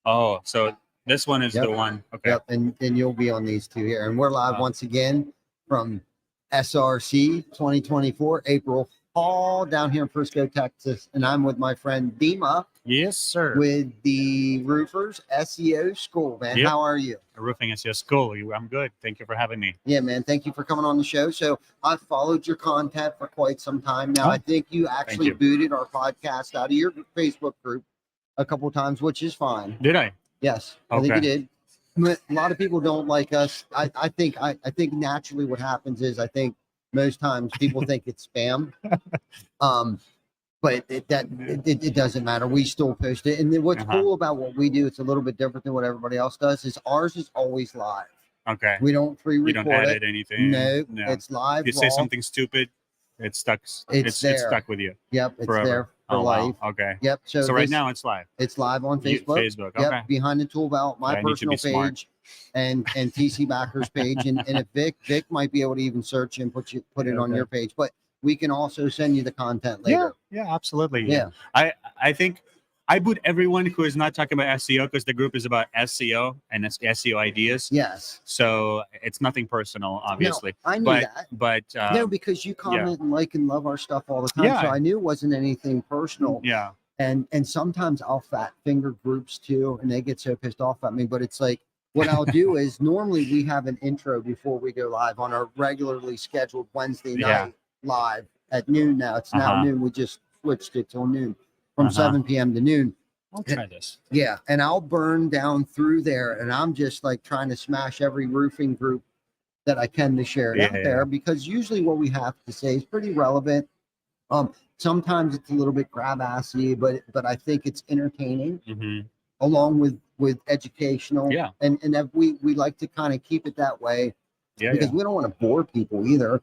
Oh, so this one is Yep. the one. Okay. Yep, and you'll be on these two here. And we're live once again from SRC 2024, April Hall down here in Frisco, Texas. And I'm with my friend Dima Yes, sir. with the Roofers SEO School, man. Yep. How are you? Roofing SEO School. I'm good. Thank you for having me. Yeah, man. Thank you for coming on the show. So I've followed your content for quite some time now. I think you actually booted our podcast out of your Facebook group a couple times, which is fine. Did I? Yes, I think you did. A lot of people don't like us. I think naturally what happens is I think most times people think it's spam. But it doesn't matter. We still post it. And then what's cool about what we do, it's a little bit different than what everybody else does, is ours is always live. Okay. We don't pre-record it. You don't edit anything. No, it's live. If you say something stupid, it's stuck. It's stuck with you. Yep, it's forever. there for life. Wow. Okay. Yep. So right now it's live. It's live on Facebook. Facebook. Yep. Okay. Behind the Tool Belt, my personal page, and TC Backers page, and if Vic might be able to even search and put it on your page, but we can also send you the content later. Yeah, absolutely. Yeah. I think I boot everyone who is not talking about SEO because the group is about SEO and SEO ideas. Yes. So it's nothing personal, obviously. No, I knew that. But no, because you comment and like and love our stuff all the time. Yeah. So I knew it wasn't anything personal. Yeah. And sometimes I'll fat finger groups too, and they get so pissed off at me. But it's like what I'll do is normally we have an intro before we go live on our regularly scheduled Wednesday night live at noon. Now it's now noon. We just switched it till noon. From 7 p.m. to noon. I'll try this. Yeah, and I'll burn down through there, and I'm just like trying to smash every roofing group that I can to share it out there, because usually what we have to say is pretty relevant. Sometimes it's a little bit grab-assy, but I think it's entertaining, along with educational. Yeah, and we like to kind of keep it that way, because we don't want to bore people either,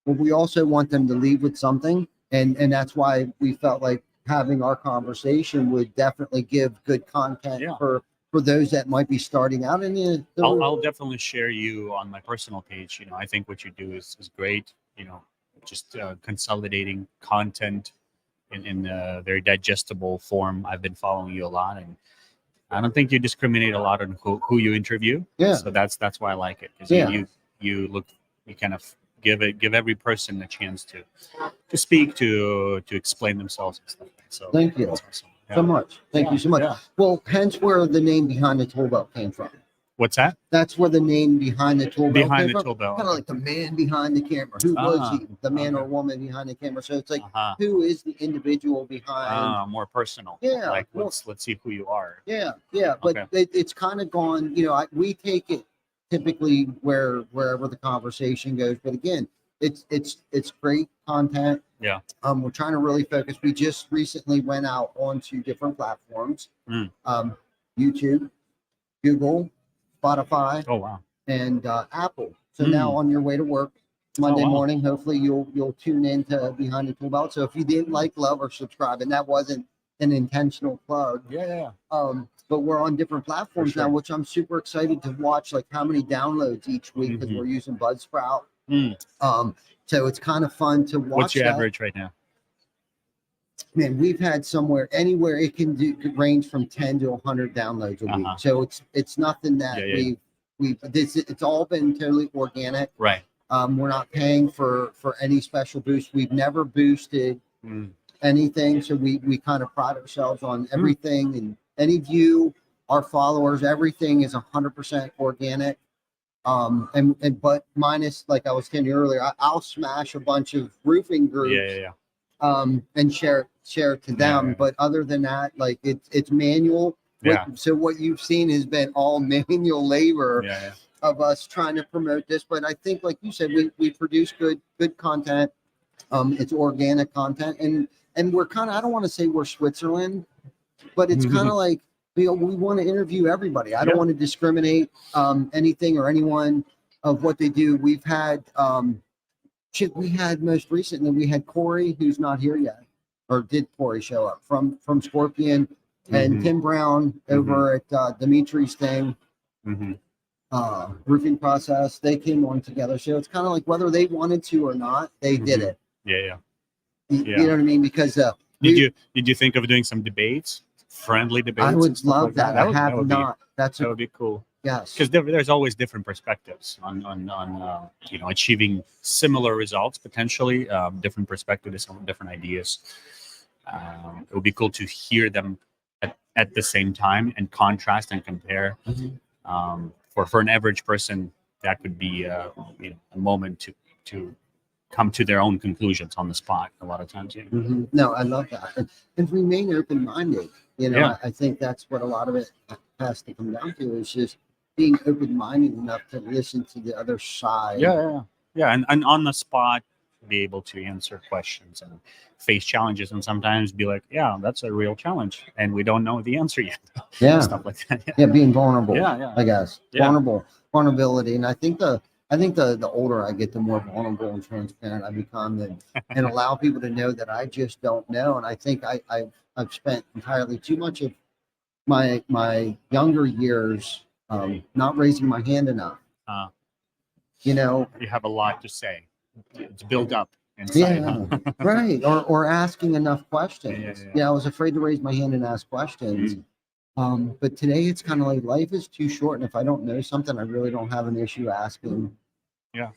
but we also want them to leave with something, and that's why we felt like having our conversation would definitely give good content for those that might be starting out in the I'll definitely share you on my personal page. You know, I think what you do is great. You know, just consolidating content in a very digestible form. I've been following you a lot, and I don't think you discriminate a lot on who you interview. Yeah. So that's why I like it, because you kind of give every person a chance to speak, to explain themselves and stuff. So thank you so much. Thank you so much. Well, hence where the name Behind the Tool Belt came from. What's that? That's where the name Behind the Tool Belt came from. Tool Belt. Kind of like the man behind the camera. Who was he? The man or woman behind the camera. So it's like, who is the individual behind? More personal. Yeah. Like let's see who you are. Yeah. But it's kind of gone. You know, we take it typically wherever the conversation goes. But again, it's great content. Yeah. We're trying to really focus. We just recently went out onto different platforms. YouTube, Google, Spotify. Oh wow. And Apple. So now on your way to work Monday morning, hopefully you'll tune in to Behind the Tool Belt. So if you didn't like, love, or subscribe, and that wasn't an intentional plug. Yeah. But we're on different platforms now, which I'm super excited to watch, like how many downloads each week, because we're using Buzzsprout. So it's kind of fun to watch. What's your average right now? Man, we've had anywhere it can range from 10 to 100 downloads a week. So it's nothing that it's all been totally organic. Right. We're not paying for any special boost. We've never boosted anything. So we kind of pride ourselves on everything, and any view, our followers, everything is 100% organic. But minus, like I was telling you earlier, I'll smash a bunch of roofing groups and share it to them. But other than that, like it's manual. So what you've seen has been all manual labor of us trying to promote this. But I think, like you said, we produce good content. It's organic content, and we're kind of, I don't want to say we're Switzerland, but it's kind of like, we want to interview everybody. I don't want to discriminate anything or anyone of what they do. We've had we had most recently, we had Corey, who's not here yet, or did Corey show up from Scorpion, and Tim Brown over at Dimitri's thing, roofing process. They came on together. So it's kind of like whether they wanted to or not, they did it. Yeah. You know what I mean? Because did you think of doing some debates friendly debates. I and would stuff love like that. That I would, have not. That's that a would be cool. yes. Because there's always different perspectives on achieving similar results potentially, different perspectives on different ideas. It would be cool to hear them at the same time and contrast and compare. Mhm. For an average person, that could be a moment to come to their own conclusions on the spot. A lot of times, Mhm. No, I love that, and remain open minded. Yeah. I think that's what a lot of it has to come down to is just being open minded enough to listen to the other side. Yeah, and on the spot, be able to answer questions and face challenges, and sometimes be like, yeah, that's a real challenge, and we don't know the answer yet. Yeah. Stuff like that. Yeah, being vulnerable. Yeah. I guess Yeah. vulnerability, and I think the older I get, the more vulnerable and transparent I become, and allow people to know that I just don't know. And I think I've spent entirely too much of my younger years not raising my hand enough. Uh, You know, you have a lot to say. It's built up inside. yeah, Huh? right, or asking enough questions. Yeah. Yeah, I was afraid to raise my hand and ask questions. But today it's kind of like life is too short, and if I don't know something, I really don't have an issue asking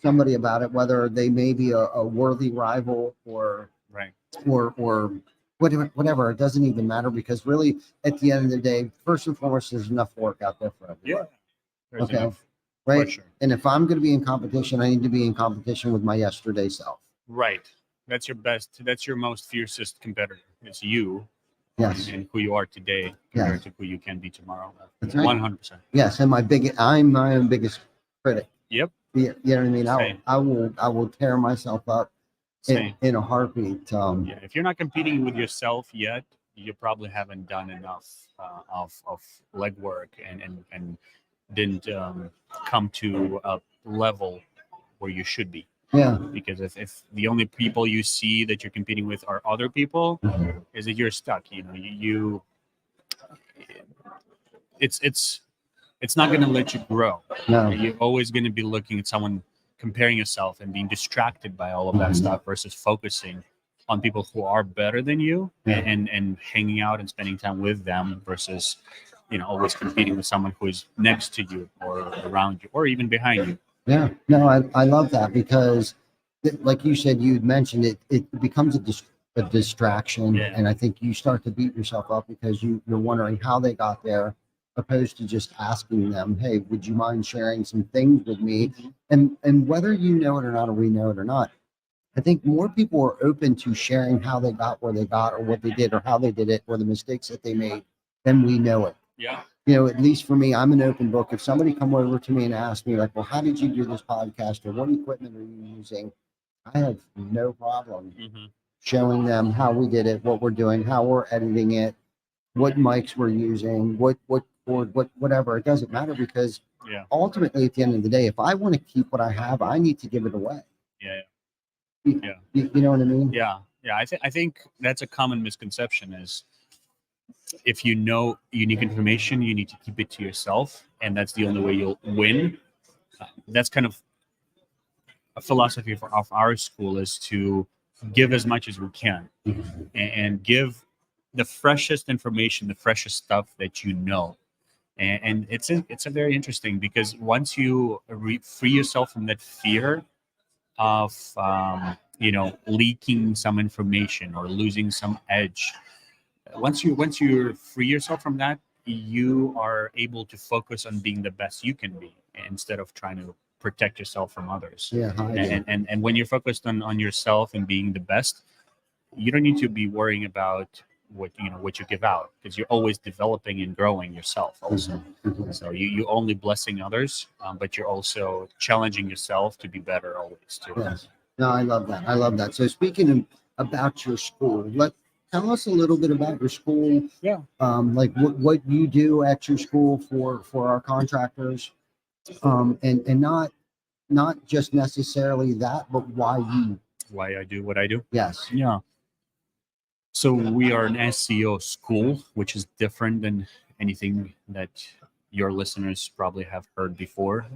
somebody about it, whether they may be a worthy rival or Right. or whatever. It doesn't even matter because really, at the end of the day, first and foremost, there's enough work out there for everyone. Yeah. There's Okay. enough. Right. For sure. And if I'm going to be in competition, I need to be in competition with my yesterday self. Right. That's your best. That's your most fiercest competitor. It's you. Yes. And who you are today compared Yes. to who you can be tomorrow. That's right. 100%. Yes, and I'm my own biggest critic. Yep. You know what I mean? Same. I will tear myself up in a heartbeat. Yeah. If you're not competing with yourself yet, you probably haven't done enough of legwork and didn't come to a level where you should be. Yeah. Because if the only people you see that you're competing with are other people, is that you're stuck. You it's not going to let you grow. No. You're always going to be looking at someone, comparing yourself and being distracted by all of that stuff versus focusing on people who are better than you and hanging out and spending time with them versus always competing with someone who is next to you or around you or even behind you. Yeah, no, I love that because, like you said, you'd mentioned it becomes a distraction, and I think you start to beat yourself up because you're wondering how they got there, opposed to just asking them, "Hey, would you mind sharing some things with me?" And whether you know it or not, or we know it or not, I think more people are open to sharing how they got where they got, or what they did, or how they did it, or the mistakes that they made, than we know it. Yeah. At least for me, I'm an open book. If somebody come over to me and ask me like, well, how did you do this podcast or what equipment are you using? I have no problem showing them how we did it, what we're doing, how we're editing it, what mics we're using, what whatever. It doesn't matter because ultimately at the end of the day, if I want to keep what I have, I need to give it away. You know what I mean? Yeah. I think that's a common misconception is if you know unique information, you need to keep it to yourself, and that's the only way you'll win. That's kind of a philosophy of our school is to give as much as we can and give the freshest information, the freshest stuff that you know. And it's a very interesting because once you free yourself from that fear of leaking some information or losing some edge, once you free yourself from that, you are able to focus on being the best you can be instead of trying to protect yourself from others. And when you're focused on yourself and being the best, you don't need to be worrying about what you give out because you're always developing and growing yourself also. So you only blessing others, but you're also challenging yourself to be better always too. Yes. No, I love that. So speaking about your school, tell us a little bit about your school. Yeah. Like what you do at your school for our contractors, and not just necessarily that, but why I do what I do. Yes. Yeah. So we are an SEO school, which is different than anything that your listeners probably have heard before.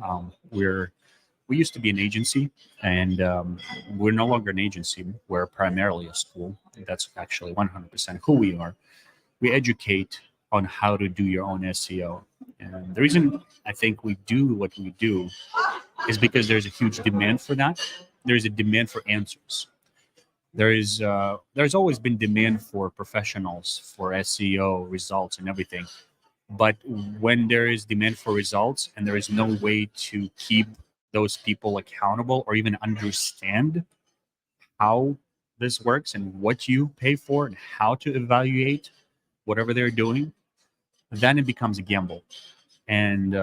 We used to be an agency, and we're no longer an agency. We're primarily a school. That's actually 100% who we are. We educate on how to do your own SEO. And the reason I think we do what we do is because there's a huge demand for that. There's a demand for answers. There's always been demand for professionals for SEO results and everything. But when there is demand for results and there is no way to keep those people accountable or even understand how this works and what you pay for and how to evaluate whatever they're doing, then it becomes a gamble. And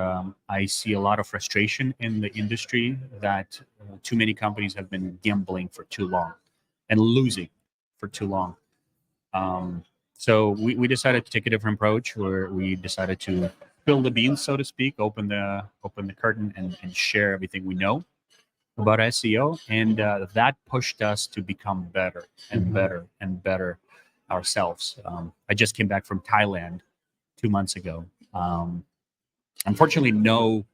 I see a lot of frustration in the industry that too many companies have been gambling for too long and losing for too long. So we decided to take a different approach where we decided to spill the beans, so to speak, open the curtain and share everything we know about SEO, and that pushed us to become better and better and better ourselves. I just came back from Thailand 2 months ago. Unfortunately, no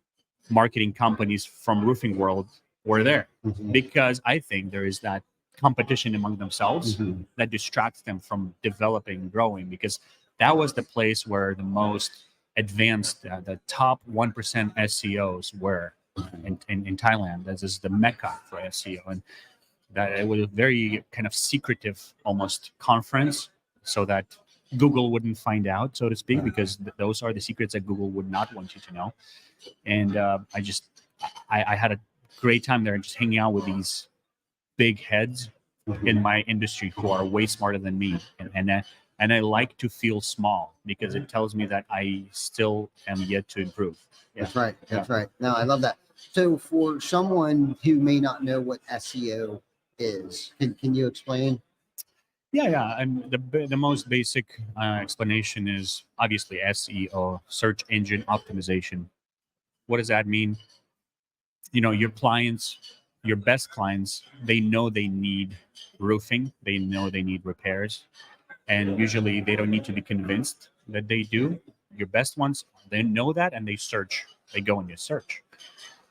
marketing companies from roofing world were there because I think there is that competition among themselves that distracts them from developing and growing, because that was the place where the most advanced, the top 1% SEOs were in Thailand. This is the mecca for SEO, and that it was a very kind of secretive almost conference, so that Google wouldn't find out, so to speak, because those are the secrets that Google would not want you to know. And I had a great time there, just hanging out with these big heads in my industry who are way smarter than me, and I like to feel small because it tells me that I still am yet to improve. Yeah. That's right. That's right. No, I love that. So for someone who may not know what SEO is, can you explain? Yeah. And the most basic explanation is obviously SEO, search engine optimization. What does that mean? Your clients, your best clients, they know they need roofing, they know they need repairs, and usually they don't need to be convinced that they do. Your best ones, they know that, and they go and they search.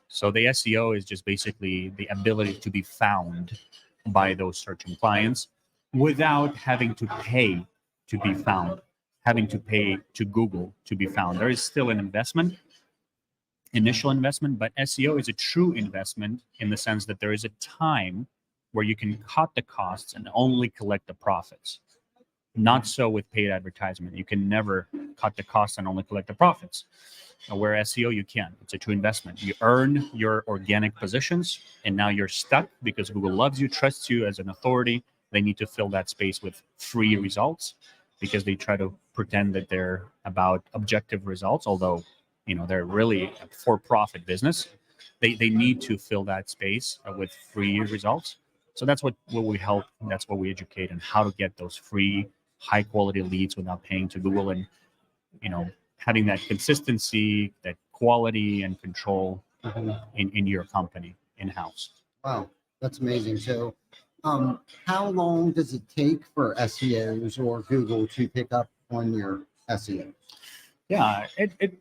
So the SEO is just basically the ability to be found by those searching clients without having to pay to be found, having to pay to Google to be found. There is still an investment, initial investment, but SEO is a true investment in the sense that there is a time where you can cut the costs and only collect the profits. Not so with paid advertisement. You can never cut the costs and only collect the profits. Where SEO, you can. It's a true investment. You earn your organic positions, and now you're stuck because Google loves you, trusts you as an authority. They need to fill that space with free results because they try to pretend that they're about objective results, although they're really a for-profit business. They need to fill that space with free results. So that's what we help. That's what we educate, and how to get those free, high-quality leads without paying to Google, and having that consistency, that quality and control in your company in-house. Wow, that's amazing. So, how long does it take for SEOs or Google to pick up on your SEO? Yeah, the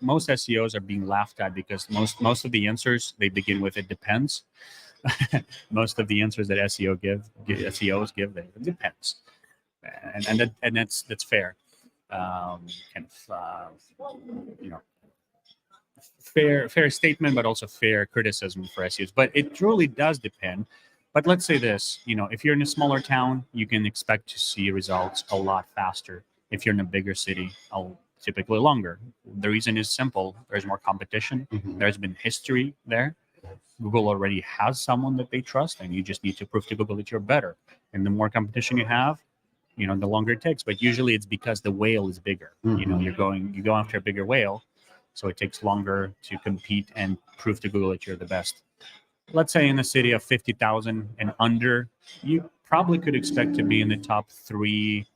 most SEOs are being laughed at because most of the answers, they begin with "it depends." Most of the answers that SEOs give, it depends, and that's fair. Fair statement, but also fair criticism for SEOs. But it truly does depend. But let's say this: if you're in a smaller town, you can expect to see results a lot faster. If you're in a bigger city, typically longer. The reason is simple: there's more competition. There's been history there. Google already has someone that they trust, and you just need to prove to Google that you're better. And the more competition you have, the longer it takes. But usually it's because the whale is bigger. You go after a bigger whale, so it takes longer to compete and prove to Google that you're the best. Let's say in a city of 50,000 and under, you probably could expect to be in the top 3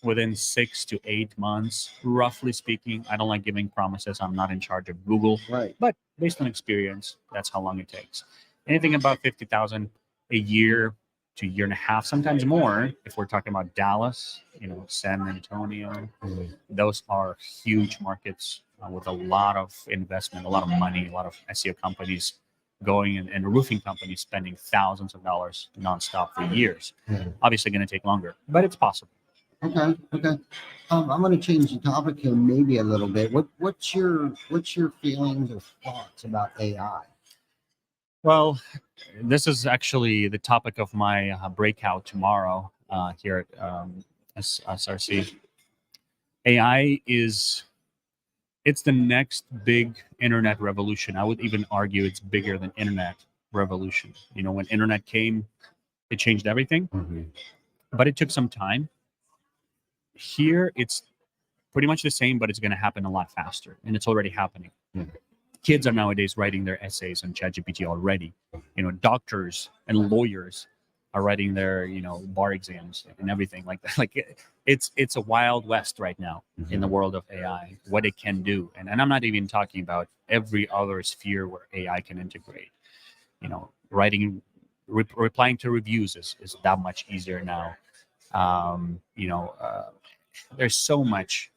within 6 to 8 months, roughly speaking. I don't like giving promises. I'm not in charge of Google. Right. But based on experience, that's how long it takes. Anything about 50,000 a year to a year and a half, sometimes more. If we're talking about Dallas, San Antonio, those are huge markets with a lot of investment, a lot of money, a lot of SEO companies going, and roofing companies spending thousands of dollars nonstop for years. Obviously going to take longer, but it's possible. Okay. Okay. I'm going to change the topic here maybe a little bit. What's your feelings or thoughts about AI? Well, this is actually the topic of my breakout tomorrow here at SRC. AI is it's the next big internet revolution. I would even argue it's bigger than internet revolution. You know, when internet came, it changed everything, Mm-hmm. but it took some time. Here, it's pretty much the same, but it's going to happen a lot faster, and it's already happening. Yeah. Kids are nowadays writing their essays on ChatGPT already. You know, doctors and lawyers are writing their bar exams and everything like that. Like it's a wild west right now in the world of AI. What it can do, and I'm not even talking about every other sphere where AI can integrate. You know, replying to reviews is that much easier now. Um, you know, uh, there's so much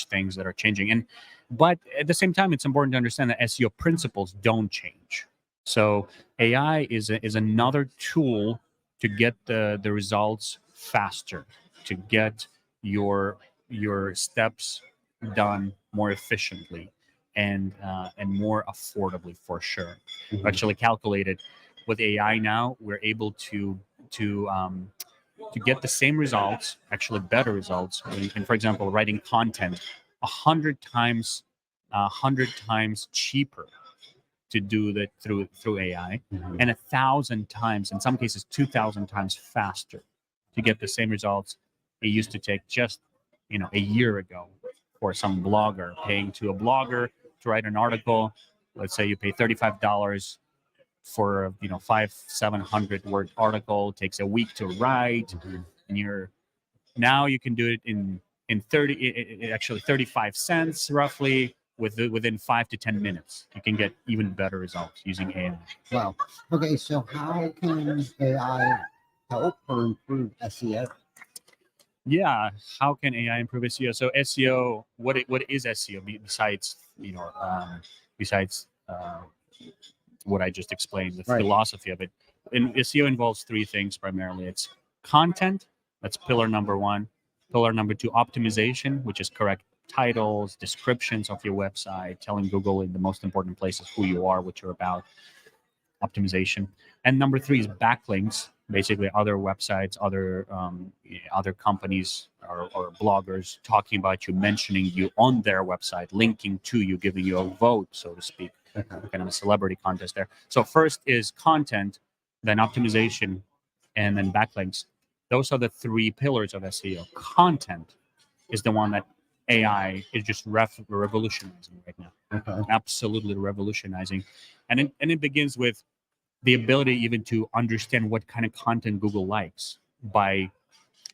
things that are changing, and but at the same time, it's important to understand that SEO principles don't change. So AI is another tool to get the results faster, to get your your steps done more efficiently and more affordably for sure. Actually calculated with AI now, we're able to get the same results, actually better results. And for example, writing content 100 times, 100 times cheaper to do that through AI, and 1,000 times, in some cases, 2,000 times faster to get the same results it used to take just a year ago for some blogger paying to a blogger to write an article. Let's say you pay $35 for a 500-700 word article, takes a week to write, and now you can do it in 30, actually 35 cents roughly, within 5 to 10 minutes. You can get even better results using AI. Wow. Okay. So how can AI help or improve SEO? Yeah, how can AI improve SEO? So SEO, what is SEO besides besides what I just explained, the Right. philosophy of it. And SEO involves three things primarily. It's content, that's pillar number one. Pillar number two, optimization, which is correct titles, descriptions of your website, telling Google in the most important places who you are, what you're about, optimization. And number three is backlinks, basically other websites, other companies or bloggers talking about you, mentioning you on their website, linking to you, giving you a vote, so to speak, kind of a celebrity contest there. So first is content, then optimization, and then backlinks. Those are the three pillars of SEO. Content is the one that AI is just revolutionizing right now. Okay. Absolutely revolutionizing, and it begins with the ability even to understand what kind of content Google likes by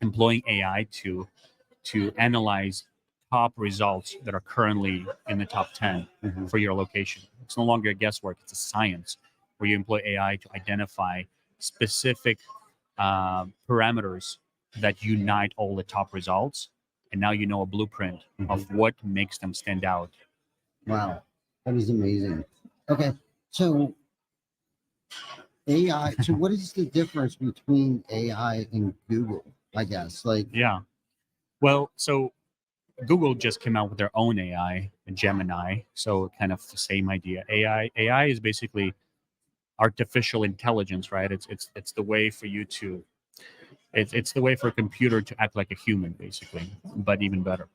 employing AI to analyze top results that are currently in the top 10 for your location. It's no longer guesswork, it's a science where you employ AI to identify specific parameters that unite all the top results. And now you know a blueprint of what makes them stand out. Wow. That is amazing. Okay. So AI. So what is the difference between AI and Google? I guess like Yeah. Well, so Google just came out with their own AI, Gemini. So kind of the same idea. AI is basically artificial intelligence, right? It's the way for you to it's the way for a computer to act like a human, basically, but even better.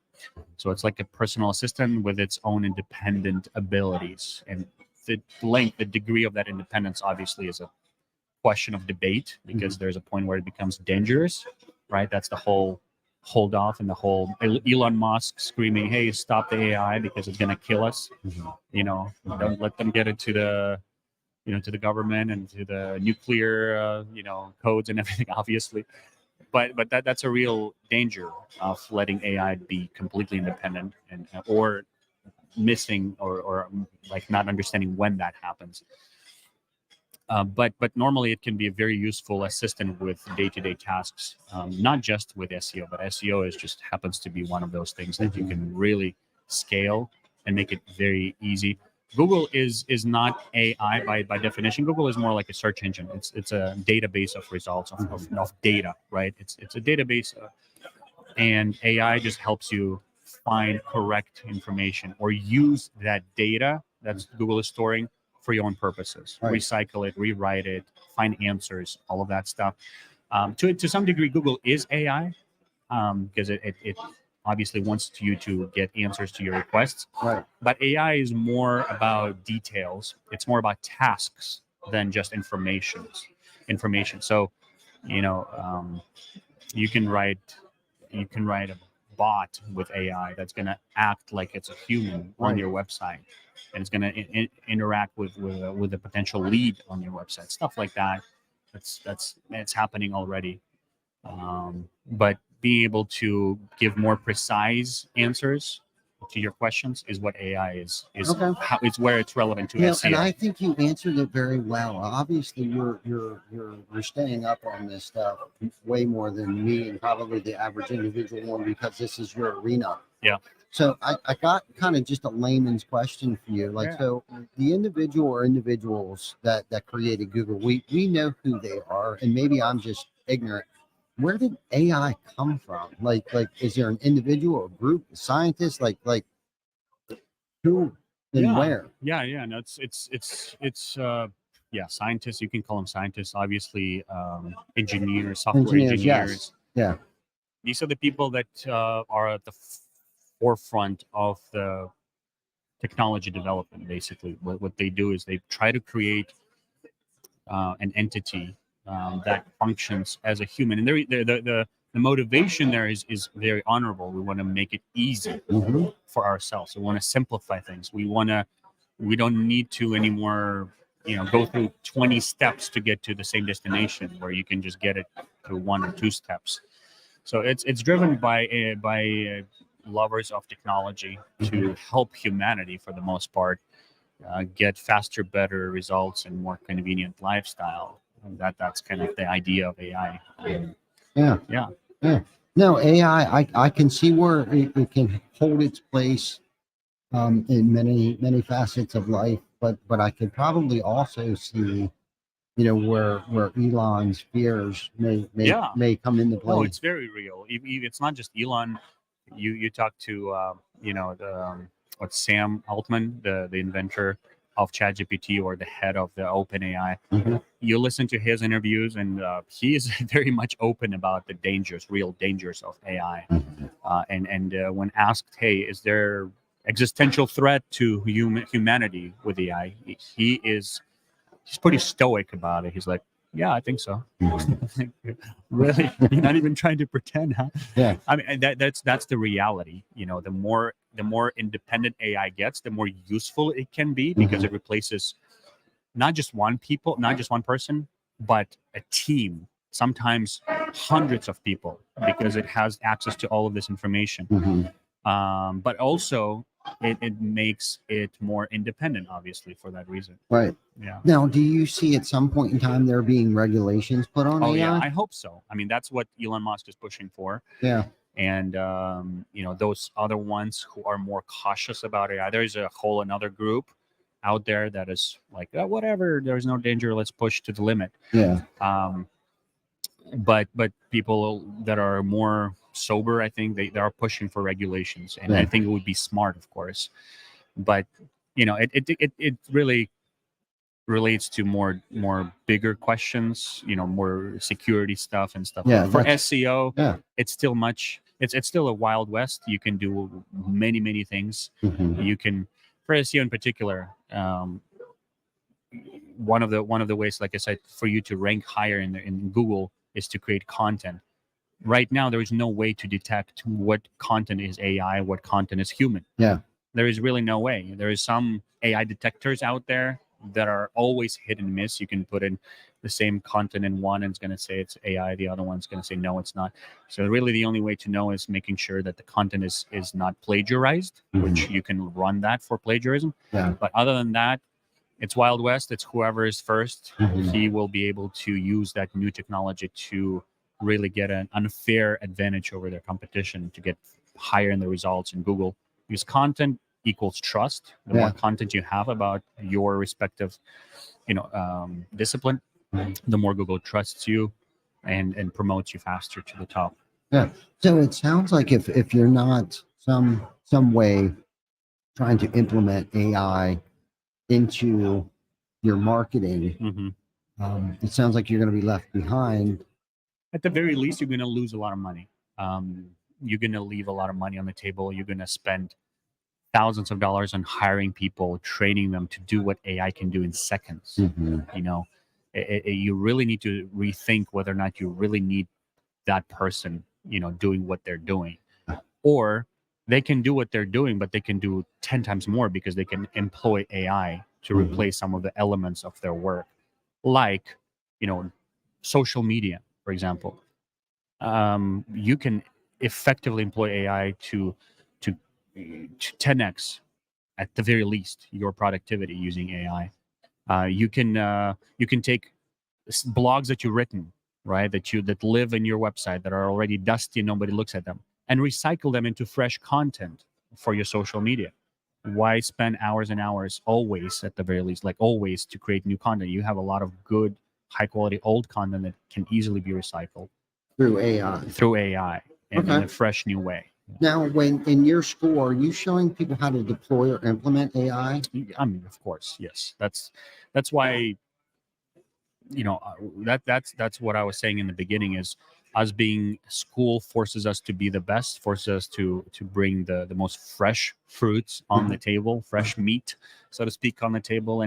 So it's like a personal assistant with its own independent abilities, and the degree of that independence obviously is a question of debate because there's a point where it becomes dangerous, right? That's the whole hold off and the whole Elon Musk screaming, "Hey, stop the AI because it's going to kill us." Don't let them get it to the government and to the nuclear codes and everything, obviously. But that's a real danger of letting AI be completely independent and or missing or like not understanding when that happens. But normally it can be a very useful assistant with day-to-day tasks, not just with SEO, but SEO is just happens to be one of those things that you can really scale and make it very easy. Google is not AI by definition. Google is more like a search engine. It's a database of results of data, right? It's a database. and AI just helps you find correct information or use that data that Google is storing for your own purposes. Right. Recycle it, rewrite it, find answers, all of that stuff. To some degree, Google is AI because it obviously wants you to get answers to your requests. Right. But AI is more about details. It's more about tasks than just information. So, you know, you can write a bot with AI that's going to act like it's a human on Right. your website, and it's going to interact with a potential lead on your website, stuff like that. That's happening already. But being able to give more precise answers to your questions is what AI is Okay. it's where it's relevant to You know, SEO. and I think you answered it very well. Obviously, you're staying up on this stuff way more than me and probably the average individual one, because this is your arena. Yeah. So I got kind of just a layman's question for you. Like, Yeah. so the individual or individuals that created Google, we know who they are, and maybe I'm just ignorant. Where did AI come from? Like, is there an individual, a group, a scientist? Like who and Yeah. where? Yeah. No, yeah, scientists. You can call them scientists. Obviously, engineers, software Engineers, yes. engineers. Yeah. These are the people that are at the forefront of the technology development. Basically, what they do is they try to create an entity that functions as a human, and the motivation there is very honorable. We want to make it easy Mhm. for ourselves. We want to simplify things. We don't need to anymore, go through 20 steps to get to the same destination, where you can just get it through 1 or 2 steps. So it's driven by lovers of technology to help humanity, for the most part, get faster, better results and more convenient lifestyle. And that's kind of the idea of AI. Yeah. Yeah. Yeah. No, AI, I can see where it can hold its place in many facets of life, but I could probably also see, where Elon's fears Yeah. may come into play. No, it's very real. It's not just Elon. You talk to what's Sam Altman, the inventor of ChatGPT, or the head of the OpenAI. Mhm. You listen to his interviews, and he is very much open about the real dangers of AI. Mhm. And when asked, "Hey, is there existential threat to humanity with AI?" He's pretty stoic about it. He's like, "Yeah, I think so." Really? You're not even trying to pretend, huh? Yeah. I mean, and that's the reality. The more independent AI gets, the more useful it can be, because it replaces not just one person, but a team. Sometimes hundreds of people, because it has access to all of this information. Mhm. But also, it makes it more independent, obviously, for that reason. Right. Yeah. Now, do you see at some point in time there being regulations put on Oh AI? yeah, I hope so. I mean, that's what Elon Musk is pushing for. Yeah. And those other ones who are more cautious about AI, there's a whole another group out there that is like, whatever, there's no danger, let's push to the limit. Yeah. But people that are more sober, I think they are pushing for regulations, and Yeah. I think it would be smart, of course. But it really relates to more bigger questions, more security stuff and stuff. Yeah, For that's- SEO, Yeah. it's still it's still a wild west. You can do many things. Mhm. You can, for SEO in particular, one of the ways, like I said, for you to rank higher in Google is to create content. Right now, there is no way to detect what content is AI, what content is human. Yeah. There is really no way. There is some AI detectors out there that are always hit and miss. You can put in the same content in one, and it's going to say it's AI. The other one's going to say no, it's not. So really, the only way to know is making sure that the content is not plagiarized, which you can run that for plagiarism. Yeah. But other than that, it's Wild West. It's whoever is first. Mhm. He will be able to use that new technology to really get an unfair advantage over their competition, to get higher in the results in Google. Because content equals trust. The more content you have about your respective, discipline, the more Google trusts you and promotes you faster to the top. Yeah. So it sounds like if you're not some way trying to implement AI into your marketing, Hmm. it sounds like you're going to be left behind. At the very least, you're going to lose a lot of money. You're going to leave a lot of money on the table. You're going to spend thousands of dollars on hiring people, training them to do what AI can do in seconds. Mhm. You know, you really need to rethink whether or not you really need that person, doing what they're doing, or they can do what they're doing, but they can do 10 times more because they can employ AI to Mhm. replace some of the elements of their work, like, you know, social media, for example. You can effectively employ AI to 10x at the very least your productivity using AI. You can take blogs that you've written, right, that live in your website that are already dusty and nobody looks at them, and recycle them into fresh content for your social media. Why spend hours and hours, always at the very least, like always, to create new content? You have a lot of good, high quality old content that can easily be recycled Through AI. through AI in Okay. a fresh new way. Now, when in your school, are you showing people how to deploy or implement AI? I mean, of course, yes. That's why, that's what I was saying in the beginning, is us being school forces us to be the best, forces us to bring the most fresh fruits on the table, fresh meat, so to speak, on the table.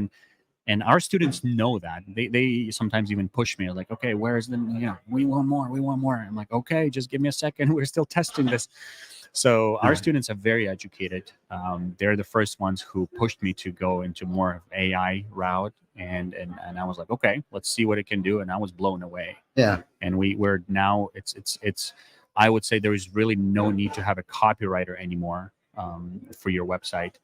And our students know that. They sometimes even push me, like, okay, where's the, we want more, we want more. I'm like, okay, just give me a second, we're still testing this. So our students are very educated. They're the first ones who pushed me to go into more of AI route, and I was like, okay, let's see what it can do, and I was blown away. Yeah. And we're now, it's I would say there is really no need to have a copywriter anymore, for your website.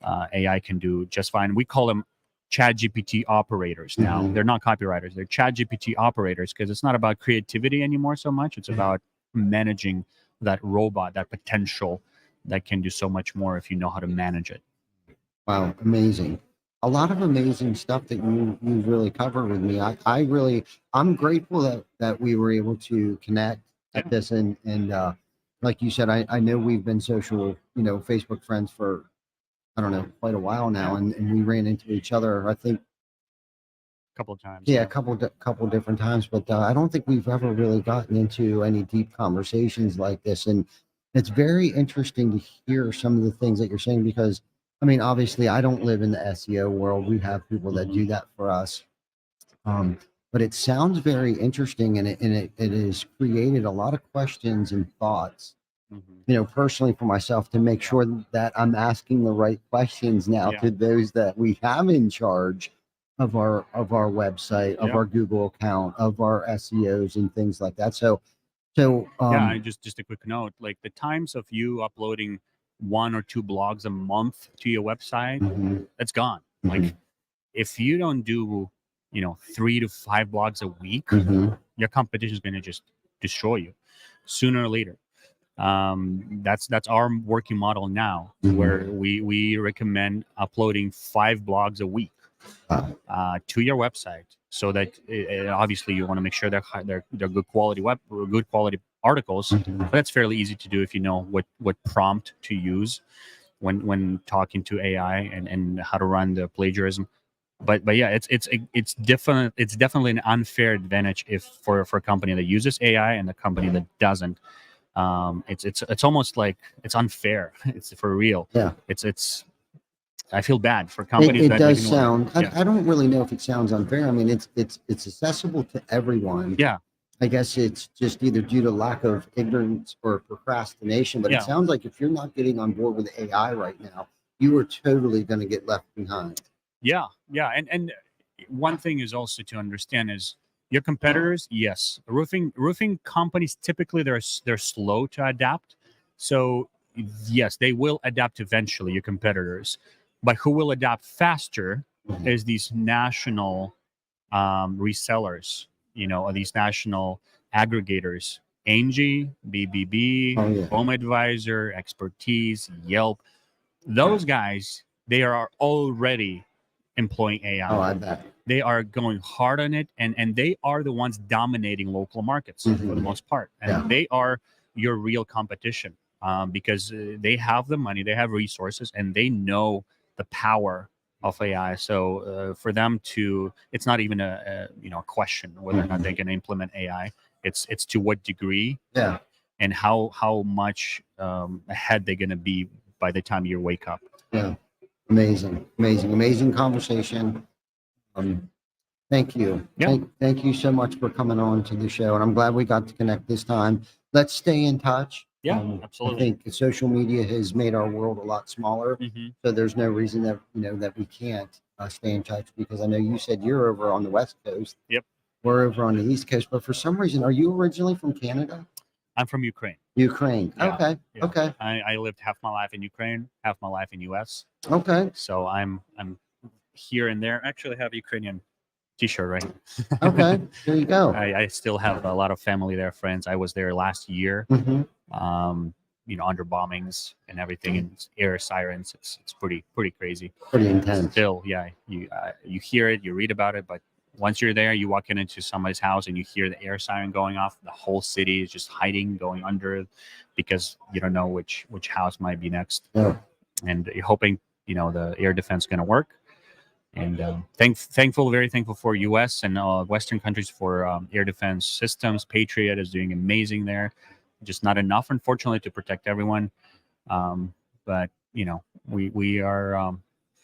AI can do just fine. We call them Chat GPT operators now. Mhm. They're not copywriters. They're Chat GPT operators, because it's not about creativity anymore so much. It's about managing that robot, that potential that can do so much more if you know how to manage it. Wow, amazing. A lot of amazing stuff that you really covered with me. I really I'm grateful that we were able to connect at Yeah. this and like you said, I know we've been social, Facebook friends for I don't know, quite a while now, Yeah. and we ran into each other, I think, A couple of times. yeah, Yeah. a couple different times, but I don't think we've ever really gotten into any deep conversations like this, and it's very interesting to hear some of the things that you're saying because, I mean, obviously, I don't live in the SEO world. We have people that do Mhm. that for us, but it sounds very interesting, and it has created a lot of questions and thoughts. Mhm. Personally for myself to make Yeah. sure that I'm asking the right questions now Yeah. to those that we have in charge of our website, of Yeah. our Google account, of our SEOs and things like that. So Yeah. I just a quick note, like the times of you uploading one or two blogs a month to your website, mhm, that's gone. mhm, Like, if you don't do, 3 to 5 blogs a week, mhm, your competition is going to just destroy you sooner or later. That's our working model now, where mhm. we recommend uploading 5 blogs a week, Uh, to your website, so that obviously you want to make sure they're good quality articles. mhm. But that's fairly easy to do if you know what prompt to use when talking to AI, and how to run the plagiarism. But yeah, it's definitely an unfair advantage if for a company that uses AI and the company that doesn't. It's almost like it's unfair. It's for real. Yeah. It's I feel bad for It, companies it that does ignore it. sound. Yeah. I don't really know if it sounds unfair. I mean, it's accessible to everyone. Yeah. I guess it's just either due to lack of ignorance or procrastination. But it Yeah. sounds like if you're not getting on board with AI right now, you are totally going to get left behind. Yeah. Yeah. And one thing is also to understand is your competitors. Yes, roofing companies typically they're slow to adapt. So yes, they will adapt eventually. Your competitors, but who will adapt faster Mhm. is these national, resellers. Or these national aggregators. Angie, BBB, Oh yeah. Home Advisor, Expertise, Yelp. Those guys, they are already employing Oh, AI. I bet. They are going hard on it, and they are the ones dominating local markets for the Mhm. most part, and Yeah. they are your real competition, because they have the money, they have resources, and they know the power of AI. So for them to, it's not even a question whether or not they can implement AI. It's to what degree, Yeah. and how much ahead they're going to be by the time you wake up. Yeah. Amazing conversation. Thank you. Yeah. Thank you so much for coming on to the show. And I'm glad we got to connect this time. Let's stay in touch. Yeah, I absolutely. think social media has made our world a lot smaller. Mhm. So there's no reason that, that we can't stay in touch, because I know you said you're over on the West Coast. Yep. We're over on the East Coast, but for some reason, are you originally from Canada? I'm from Ukraine. Ukraine. Yeah, Okay. yeah. Okay. I lived half my life in Ukraine, half my life in US. Okay. So I'm here and there. Actually, I have Ukrainian T-shirt, right? Okay. There you go. I still have a lot of family there, friends. I was there last year. Hmm. Under bombings and everything, and air sirens. It's pretty crazy. Pretty intense. Still, yeah, you hear it, you read about it, but once you're there, you walk into somebody's house and you hear the air siren going off. The whole city is just hiding, going under, because you don't know which house might be next, Yeah. and you're hoping the air defense is going to work. And very thankful for U.S. and Western countries for air defense systems. Patriot is doing amazing there. Just not enough, unfortunately, to protect everyone. But we are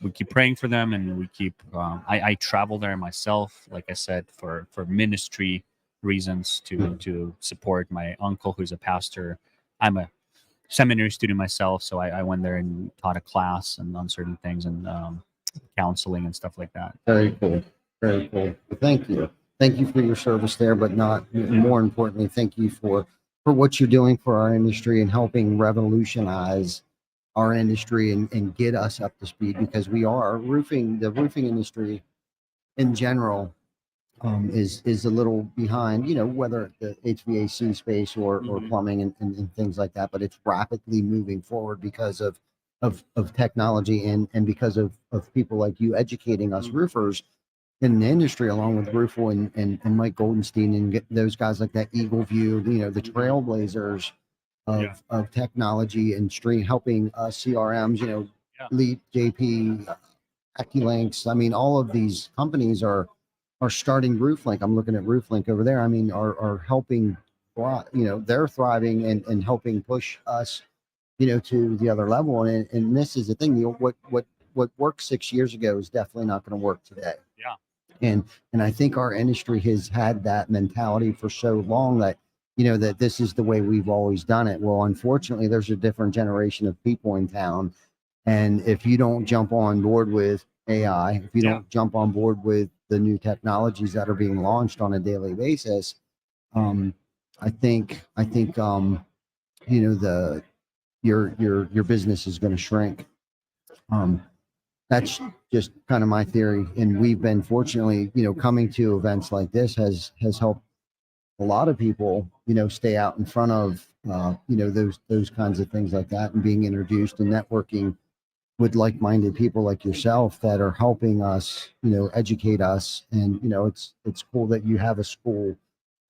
we keep praying for them, and we keep. I travel there myself, like I said, for ministry reasons, to support my uncle who's a pastor. I'm a seminary student myself, so I went there and taught a class and on certain things, and counseling and stuff like that. Very cool. Very cool. Thank you. Thank you for your service there, but not more importantly, thank you for what you're doing for our industry and helping revolutionize our industry and get us up to speed, because we are the roofing industry in general is a little behind, whether the HVAC space or Mhm. plumbing and things like that, but it's rapidly moving forward because of technology and because of people like you educating us roofers in the industry, along with Rufo and Mike Goldenstein and get those guys like that Eagle View, the trailblazers of technology and stream, helping CRMs, Yeah. Leap, JP, AccuLinks. I mean, all of these companies are starting RoofLink. I'm looking at RoofLink over there. I mean, are helping, they're thriving and helping push us, to the other level. And this is the thing, what worked 6 years ago is definitely not going to work today. Yeah. And I think our industry has had that mentality for so long that, that this is the way we've always done it. Well, unfortunately, there's a different generation of people in town. And if you don't jump on board with AI, if you don't jump on board with the new technologies that are being launched on a daily basis, I think your business is going to shrink. That's just kind of my theory. And we've been fortunately, coming to events like this has helped a lot of people, stay out in front of, those kinds of things like that, and being introduced and networking with like-minded people like yourself that are helping us, educate us. And, it's cool that you have a school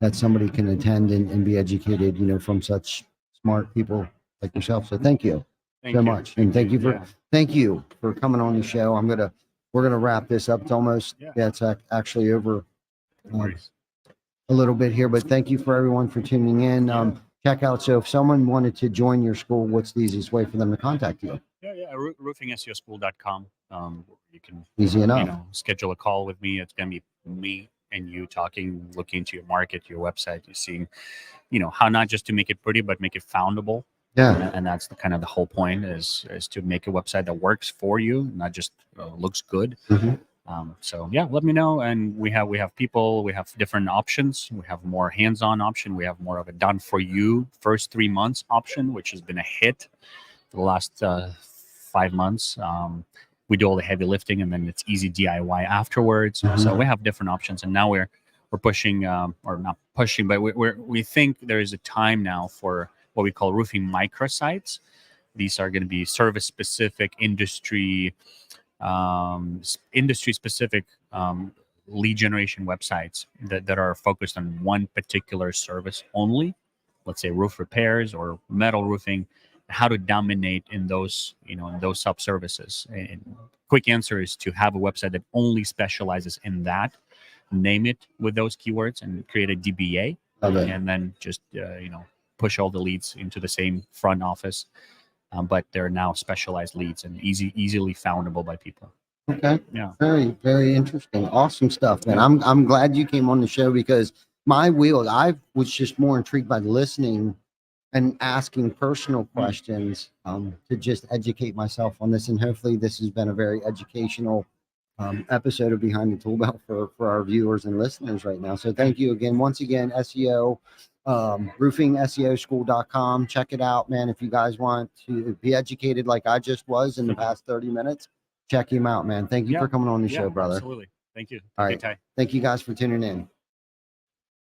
that somebody can attend and be educated, from such smart people like yourself. So thank you so much. And thank you for coming on the show. We're going to wrap this up. It's almost, it's actually over a little bit here, but thank you for everyone for tuning in. Check out. So if someone wanted to join your school, what's the easiest way for them to contact you? roofingseoschool.com. You can Easy enough. Schedule a call with me. It's gonna be me and you talking, looking into your market, your website. You're seeing, how not just to make it pretty, but make it foundable. Yeah. And that's the whole point is to make a website that works for you, not just looks good. Mm-hmm. So let me know. And we have people, we have different options. We have more hands-on option. We have more of a done for you first 3 months option, which has been a hit for the last 5 months. We do all the heavy lifting, and then it's easy DIY afterwards. Mm-hmm. So we have different options, and now we're pushing, or not pushing, but we think there is a time now for what we call roofing microsites. These are going to be service specific, industry specific lead generation websites that are focused on one particular service only. let's say roof repairs or metal roofing, how to dominate in those, in those sub services. And quick answer is to have a website that only specializes in that, name it with those keywords and create a DBA, and then just push all the leads into the same front office. But they're now specialized leads and easily foundable by people. Okay. Yeah. Very, very interesting. Awesome stuff, man. I'm glad you came on the show, because I was just more intrigued by listening and asking personal questions to just educate myself on this. And hopefully this has been a very educational episode of Behind the Tool Belt for our viewers and listeners right now. So thank you again. Once again, SEO, roofingseoschool.com. Check it out, man. If you guys want to be educated like I just was in the past 30 minutes, check him out, man. Thank you for coming on the show, brother. Absolutely. Thank you. All right. Thank you guys for tuning in.